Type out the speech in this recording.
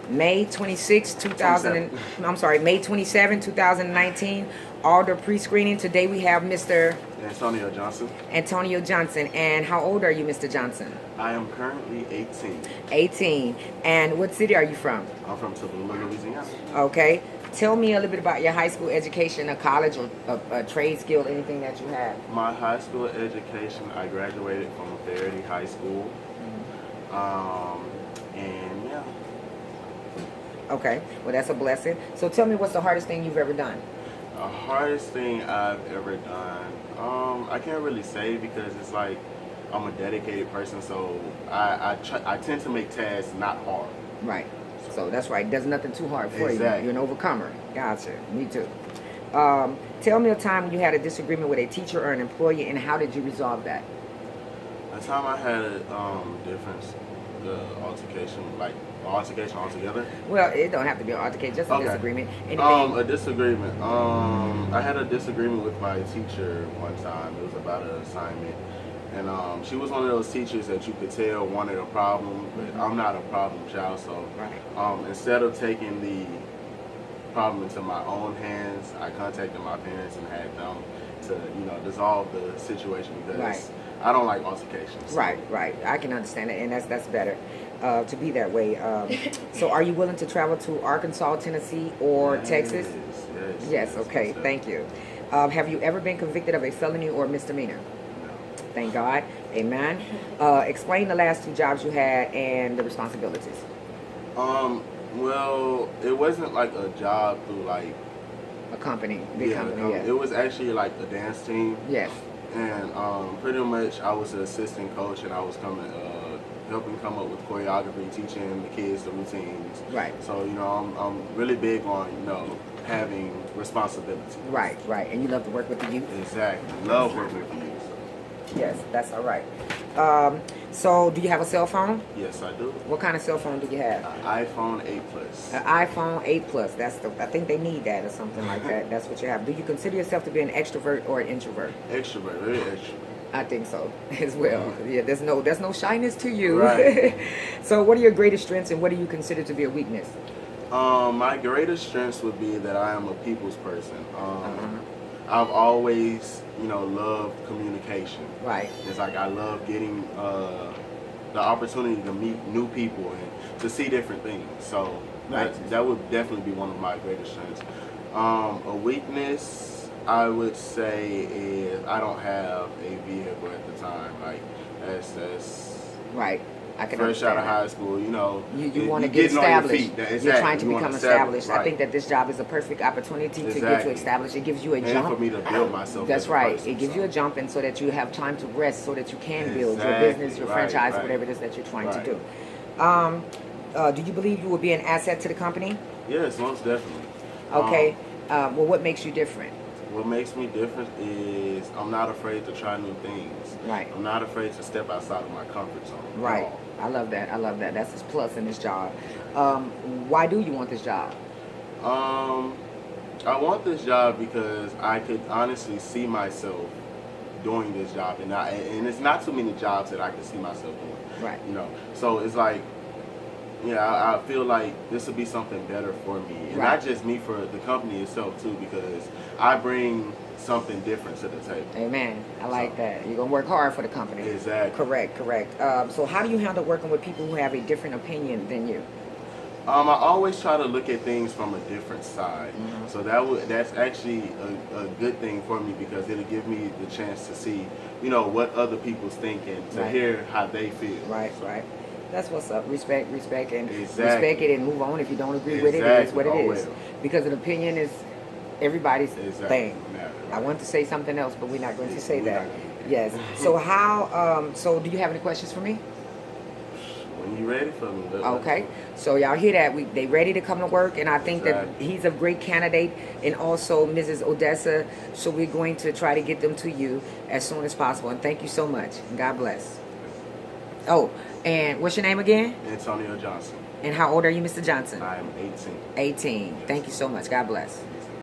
May 26, 2000. 27. I'm sorry, May 27, 2019. Alder pre-screening. Today we have Mr. Antonio Johnson. Antonio Johnson. And how old are you, Mr. Johnson? I am currently 18. 18. And what city are you from? I'm from Tallulah, Louisiana. Okay. Tell me a little bit about your high school education, a college, or a trade skill, anything that you have. My high school education, I graduated from Verity High School. And yeah. Okay. Well, that's a blessing. So tell me, what's the hardest thing you've ever done? The hardest thing I've ever done, I can't really say because it's like I'm a dedicated person, so I tend to make tasks not hard. Right. So that's right. There's nothing too hard for Exactly. you. You're an overcomer. Gotcha. Me too. Tell me a time when you had a disagreement with a teacher or an employee, and how did you resolve that? The time I had a difference, the altercation, like altercation altogether. Well, it don't have to be an altercation, just a Okay. disagreement. Anything? A disagreement. I had a disagreement with my teacher one time. It was about an assignment. And she was one of those teachers that you could tell wanted a problem, but I'm not a problem child. So Right. instead of taking the problem into my own hands, I contacted my parents and had them to, dissolve the situation because Right. I don't like altercations. Right, right. I can understand it, and that's better to be that way. So, are you willing to travel to Arkansas, Tennessee, or Texas? Yes. Okay. Yes. Thank you. Have you ever been convicted of a felony or misdemeanor? No. Thank God. Amen. Explain the last 2 jobs you had and the responsibilities. Well, it wasn't like a job through like A company, big company. Yeah. it was actually like a dance team. Yes. And pretty much I was an assistant coach, and I was helping come up with choreography, teaching the kids the routines. Right. So I'm really big on having responsibility. Right. Right. And you love to work with the youth. Exactly. Love working with you. Yes, that's all right. So, do you have a cell phone? Yes, I do. What kind of cell phone do you have? iPhone 8 Plus. An iPhone 8 Plus. I think they need that or something like that. That's what you have. Do you consider yourself to be an extrovert or an introvert? Extrovert, very extrovert. I think so as well. Yeah, there's no shyness to you. Right. So, what are your greatest strengths and what do you consider to be a weakness? My greatest strengths would be that I am a people's person. I've always, loved communication. Right. It's like I love getting the opportunity to meet new people and to see different things. So that would definitely be one of my greatest strengths. A weakness, I would say, is I don't have a vehicle at the time. Like that's Right. I can fresh out understand of that. high school, You want to you're get getting on your established. feet. Exactly. You're trying to You wanna become establish, established. I right. think that this job is a perfect opportunity to get you Exactly. established. It gives you a And jump. for me to build myself. That's as a right. person, It gives so. you a jump, and so that you have time to rest, so that you can build your Exactly. business, your Right, franchise, right. whatever it is that you're trying Right. to do. Do you believe you will be an asset to the company? Yes, most definitely. Okay. Well, what makes you different? What makes me different is I'm not afraid to try new things. Right. I'm not afraid to step outside of my comfort zone. at Right. all. I love that. I love that. That's his plus in this job. Why do you want this job? I want this job because I could honestly see myself doing this job, and it's not too many jobs that I could see myself doing. Right. So it's like, I feel like this would be something better for me, and Right. not just me, for the company itself too, because I bring something different to the table. Amen. I like that. You're gonna work hard for the company. Exactly. Correct. So how do you handle working with people who have a different opinion than you? I always try to look at things from a different side. Mhm. So that's actually a good thing for me because it'll give me the chance to see, what other people's thinking, to Right. hear how they feel. Right. That's what's up. Respect, and Exactly. respect it, and move on. If you don't agree with it, it is Exactly. what it Oh, is. well. Because an opinion is everybody's Exactly. thing. Yeah, I right. want to say something else, but we're not going to say We're that. not gonna. Yes. So how? So do you have any questions for me? When you ready for me. Okay, so y'all hear that? They ready to come to work, and I think that Exactly. he's a great candidate, and also Mrs. Odessa. So we're going to try to get them to you as soon as possible. And thank you so much. And God bless. Oh, and what's your name again? Antonio Johnson. And how old are you, Mr. Johnson? I am 18. 18. Thank you so much. God bless.